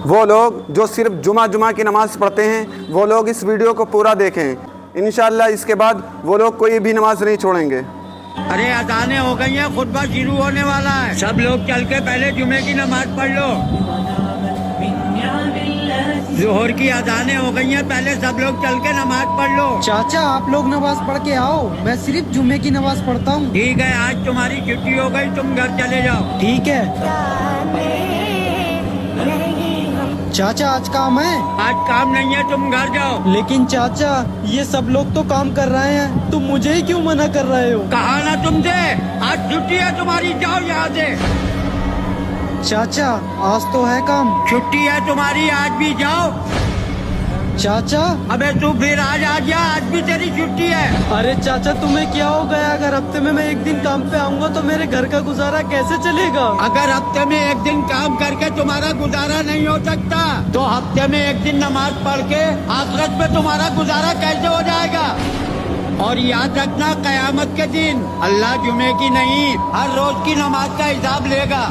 वो लोग जो सिर्फ जुमा की नमाज़ पढ़ते हैं वो लोग इस वीडियो को पूरा देखें। इंशाअल्लाह इसके बाद वो लोग कोई भी नमाज नहीं छोड़ेंगे। अरे अजानें हो गई हैं, खुतबा शुरू होने वाला है। सब लोग चल के पहले जुमे की नमाज पढ़ लो। जोहर की अजानें हो गई हैं, पहले सब लोग चल के नमाज पढ़ लो। चाचा आप लोग नमाज पढ़ के आओ, मैं सिर्फ जुम्मे की नमाज पढ़ता हूँ। ठीक है, आज तुम्हारी छुट्टी हो गई, तुम घर चले जाओ। ठीक है चाचा, आज काम है। आज काम नहीं है, तुम घर जाओ। लेकिन चाचा ये सब लोग तो काम कर रहे हैं, तुम मुझे ही क्यों मना कर रहे हो? कहा ना तुमसे, आज छुट्टी है तुम्हारी, जाओ यहाँ से। चाचा आज तो है काम। छुट्टी है तुम्हारी, आज भी जाओ। चाचा अबे तू फिर आज आ गया, आज भी तेरी छुट्टी है। अरे चाचा तुम्हें क्या हो गया? अगर हफ्ते में मैं एक दिन काम पे आऊंगा तो मेरे घर का गुजारा कैसे चलेगा? अगर हफ्ते में एक दिन काम करके तुम्हारा गुजारा नहीं हो सकता तो हफ्ते में एक दिन नमाज पढ़ के आखिरत में तुम्हारा गुजारा कैसे हो जाएगा? और याद रखना, कयामत के दिन अल्लाह जुमे की नहीं हर रोज की नमाज का हिसाब लेगा।